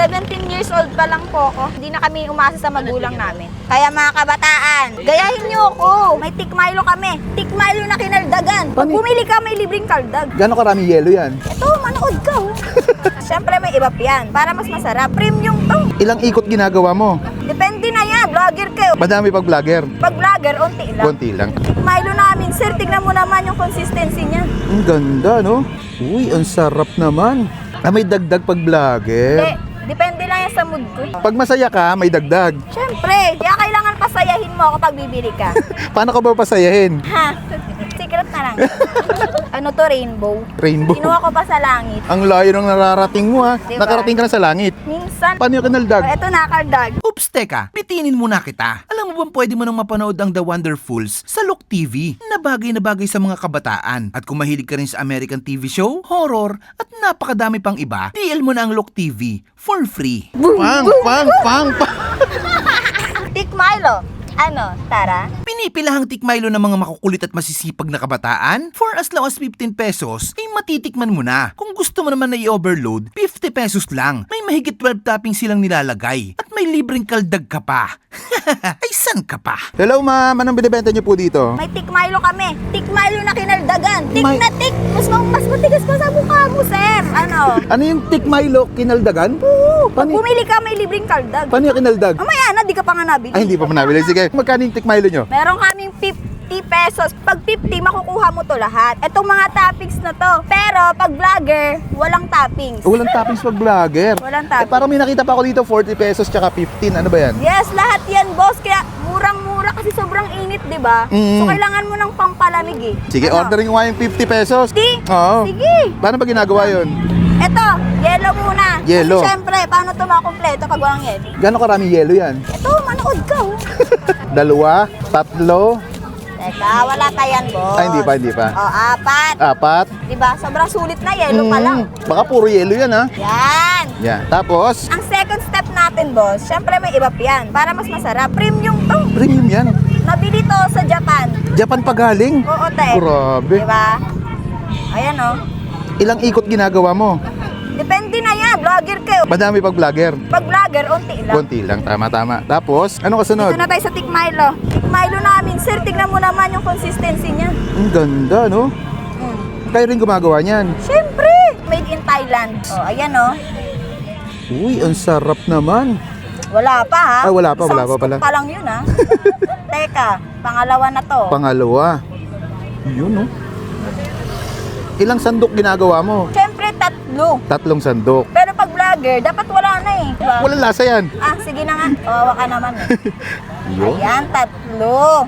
17 years old pa lang po ako. Hindi na kami umasa sa magulang namin. Kaya mga kabataan, gayahin niyo ako. May tikmilo kami. Tikmilo na kinaldagan. Pag bumili ka, may libreng kaldag. Gano'ng karami yelo yan? Ito, manood ka. Siyempre may iba pa yan. Para mas masarap. Premium to. Ilang ikot ginagawa mo? Depende na yan. Vlogger kayo. Madami pag vlogger. Pag vlogger, unti lang. Konti lang. Tikmilo namin, sir. Tignan mo naman yung consistency niya. Ang ganda, no? Uy, ang sarap naman. May dagdag pag vlogger. Depende lang yan sa mood ko. Pag masaya ka, may dagdag. Siyempre, kaya kailangan pasayahin mo ako pag bibili ka. Paano ka ba pasayahin? Ha? Secret na lang. Ano to, rainbow? Rainbow. Kinuha ko pa sa langit. Ang layo ng nararating mo, ha? Diba? Nakarating ka na sa langit. Minsan. Paano yung kanaldag? Ito na, kaldag. Oops, teka, bitinin muna kita. Alam mo bang pwede mo nang mapanood ang The Wonderfuls sa Look TV na bagay sa mga kabataan. At kung mahilig ka rin sa American TV show, horror, at napakadami pang iba, DL mo na ang Look TV for free. Pang! Tikmilo. Ano, Tara? Pinipilahang tikmilo ng mga makukulit at masisipag na kabataan for as low as 15 pesos ay matitikman mo na. Kung gusto mo naman na i-overload, 50 pesos lang. May mahigit 12 toppings silang nilalagay at may libreng kaldag ka pa. Ay san ka pa? Hello, ma'am. Anong binibenta niyo po dito? May tikmilo kami. Tikmilo na kinaldagan. Tik May- na tik. Mas matigas pa sa mukha mo, sir. Ano? Ano yung tikmilo kinaldagan? Oo. Pag Paano- bumili ka, may libreng kaldag. Paano yung kinaldag? Mamaya na, di ka pa nga nabili. Ay, hindi pa manabili. Sige, magkano yung tikmilo nyo? Meron kaming 50 pesos. Pag 50, makukuha mo to lahat. Itong mga toppings na to. Pero pag vlogger, walang toppings. Walang toppings pag vlogger. Walang toppings. Parang may nakita pa ako dito, 40 pesos tsaka 15. Ano ba yan? Yes, lahat yan, boss. Kaya murang-mura kasi sobrang init, di ba? Mm. So, kailangan mo ng pampalamig eh. Sige, Ano? ordering ko nga yung 50 pesos. Di? Oo. Sige. Paano ba ginagawa yun? Ito, yellow muna. Yellow. Kasi syempre, paano ito makompleto pag walang yellow? Gano'ng karami yelo yan? Ito, manood ka. Dalawa? Tatlo? Teka, wala tayan, boss. Ay, hindi pa. O, 4. Apat? Diba? Sobrang sulit na yellow pa lang. Baka puro yelo yan, ha? Yan. Yan. Tapos, Ang second step natin, boss, syempre may iba pa yan. Para mas masarap. Premium to. premium yan. Nabili to sa Japan. Japan pa galing. Oo, te. Grabe. Diba? Ayan, oh. Ilang ikot ginagawa mo? Depende na yan. Vlogger kayo. Madami pag vlogger. Pag vlogger, unti lang. Konti lang. Tama. Tapos, ano kasunod? Dito na tayo sa tikmilo. Tikmilo namin, sir. Tignan mo naman yung consistency niya. Ang ganda, no? Kayo rin gumagawa niyan. Siyempre! Made in Thailand. O, ayan, oh. Uy, ang sarap naman. Wala pa, ha? Ah, wala pa Isang pala. scoop pa lang yun, ha? Teka, pangalawa na to. Pangalawa. Yun, no? Ilang sandok ginagawa mo? Siyempre, 3. 3 sandok. Pero pag vlogger, dapat wala na eh. Diba? Walang lasa yan. Ah, sige na nga. Kawawa ka naman eh. Yun. Ayan, 3. O,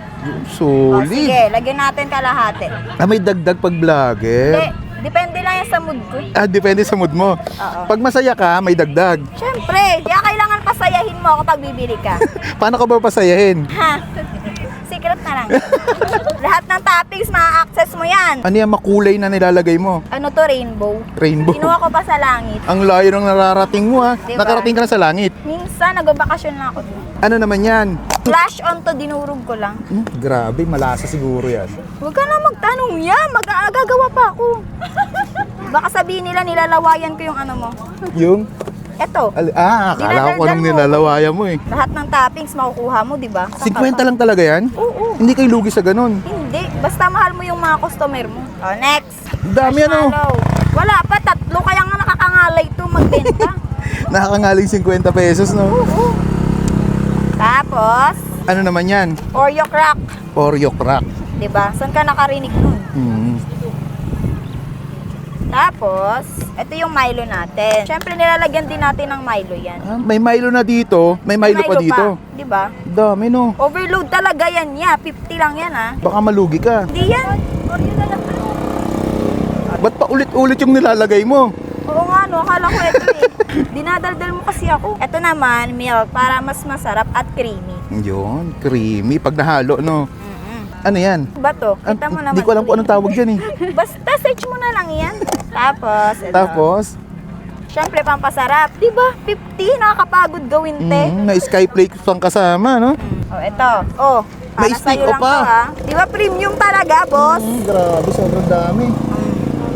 Solid. sige, lagyan natin kalahati. May dagdag pag vlogger. Depende lang yan sa mood ko. Depende sa mood mo. Oo. Pag masaya ka, may dagdag. Siyempre, kaya kailangan pasayahin mo ako pag bibili ka. Paano ka ba pasayahin? Ha? Secret na lang. Lahat ng toppings, ma-access mo yan. Ano yung makulay na nilalagay mo? Ano to, rainbow? Rainbow. Kinuha ko pa sa langit. Ang layo ng nararating mo, ha? Diba? Nakarating ka na sa langit. Minsan, nagbabakasyon na ako dun. Ano naman yan? Flash on to, dinurog ko lang. Grabe, malasa siguro yan. Huwag ka na magtanong yan. Magagawa pa ako. Baka sabihin nila, nilalawayan ko yung ano mo. Yung? Eto. Akala ko Dinadaldal anong mo. nilalawaya mo eh. Lahat ng toppings makukuha mo, di ba? 50 lang talaga yan? Oo. Hindi kayo lugi sa ganun. Hindi. Basta mahal mo yung mga customer mo. O, next. Dami ano? Marshmallow. Wala pa, 3. Kaya nga nakakangalay to magbenta. Nakakangaling 50 pesos, no? Oo. Tapos, Ano naman yan? Oreo crack. Oreo crack. Di ba? Saan ka nakarinig nun? Tapos, ito yung Milo natin. Siyempre, nilalagyan din natin ng Milo yan. May Milo na dito, may Milo pa dito. Di ba? Dami, no? Overload talaga yan niya. 50 lang yan, ha? Baka malugi ka. Hindi yan. Oreo na lang. Ba't pa ulit-ulit yung nilalagay mo? Oo nga, no. Akala ko ito eh. Dinadaldal mo kasi ako. Ito naman, milk, para mas masarap at creamy. Yun, creamy. Pag nahalo, no? Ano yan? Ba to? Kita mo naman. Hindi ko alam kung anong tawag dyan eh. Basta search mo na lang yan. Tapos, ito. Tapos, Siyempre, pampasarap. Diba? 50, nakakapagod gawin, te. may skyflake pang kasama, no? Oh, ito. Oh, May para stick sa'yo o lang pa. to, ha? Diba premium talaga, boss? Grabe, sobrang dami.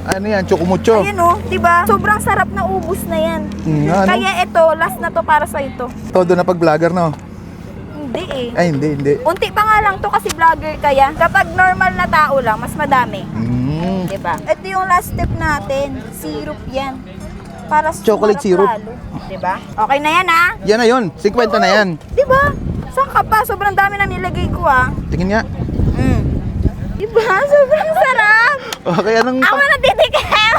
Ano yan? Chocumucho. Ayan oh, diba? Sobrang sarap na ubus na yan. Nga, no? Kaya ito, last na to para sa ito. Todo na pag-vlogger, no? Hindi eh. Ay, hindi. Unti pa nga lang to kasi vlogger kaya. Kapag normal na tao lang, mas madami. Diba? Ito yung last step natin. Syrup yan. Para sa Chocolate syrup. lalo. Diba? Okay na yan ha? Yan na yun. 50 na yan. Diba? Saan ka pa? Sobrang dami na nilagay ko ah. Tingin nga. Diba? Sobrang sarap. Okay, Ako natitikim.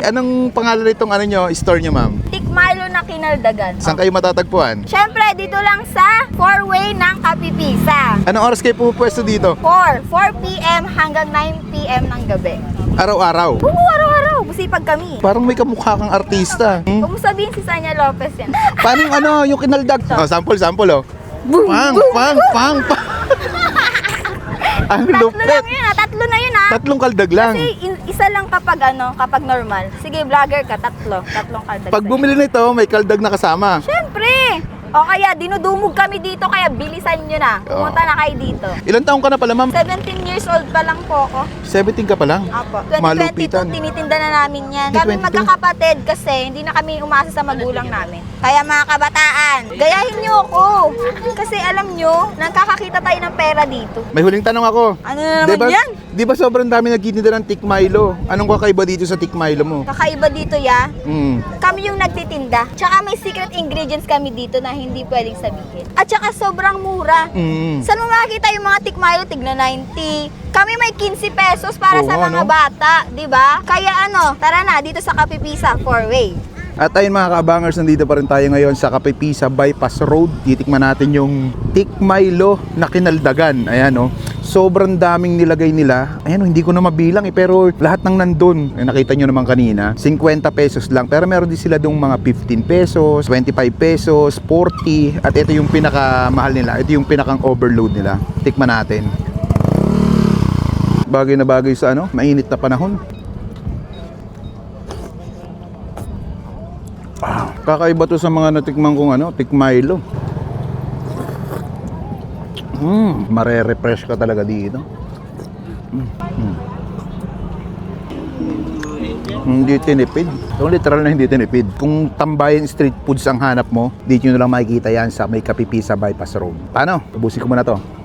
anong pangalan nitong ano nyo, store nyo, ma'am? Tikmilo na kinaldagan. Saan kayo matatagpuan? Siyempre, dito lang sa 4-way ng Kapipisa. Anong oras kayo pumupwesto dito? 4 p.m. hanggang 9 p.m. ng gabi. Araw-araw. Oo, araw-araw. Masipag kami. Parang may kamukha kang artista. Kung mo sabihin si Sanya Lopez yan. Paano yung ano, yung kinaldag? Oh, sample, oh. Boom, Pang. Ang Tatlo lupit. lang yun ah. Tatlo na yun ah. Tatlong kaldag lang. Kasi isa lang kapag normal. Sige, vlogger ka, tatlong kaldag. Pag sa'yo. bumili nito, may kaldag na kasama. Siyempre! O kaya, dinudumog kami dito, kaya bilisan nyo na. Pumunta na kayo dito. Ilan taong ka na pala, ma'am? 17 years old pa lang po ako. 17 ka pa lang? Apo. Malupitan. 2022, tinitinda na namin yan. 2022? Kami magkakapatid kasi hindi na kami umasa sa magulang namin. Kaya mga kabataan, gayahin nyo ako. Kasi alam nyo, nagkakakita tayo ng pera dito. May huling tanong ako. Ano na naman yan? Di ba sobrang dami nagtitinda ng Tik Milo? Anong kakaiba dito sa Tik Milo mo? Kakaiba dito ya, Mm. kami yung nagtitinda. Tsaka may secret ingredients kami dito na hindi pwedeng sabihin. At tsaka sobrang mura. Mm. Saan mo makikita yung mga tikmayo, tigna 90. Kami may 15 pesos para sa Oo, mga ano? bata, di ba? Kaya tara na, dito sa Kapipisa, 4-way. At ayun mga kaabangers, nandito pa rin tayo ngayon sa Kapipisa Bypass Road. Titikman natin yung Tik Milo na kinaldagan. Ayan oh. Sobrang daming nilagay nila. Ayan oh, hindi ko na mabilang pero lahat ng nandun. Nakita nyo naman kanina, 50 pesos lang. Pero meron din sila dong mga 15 pesos, 25 pesos, 40. At ito yung pinakamahal nila. Ito yung pinakang overload nila. Tikman natin. Bagay na bagay sa mainit na panahon. Kakaiba to sa mga natikman kong Tik Milo. Mare-refresh ka talaga dito. Hindi tinipid. So, literal na hindi tinipid. Kung tambayan street foods ang hanap mo, dito nyo na lang makikita yan sa may Kapipisa Bypass Road. Paano? Ubusin ko muna to.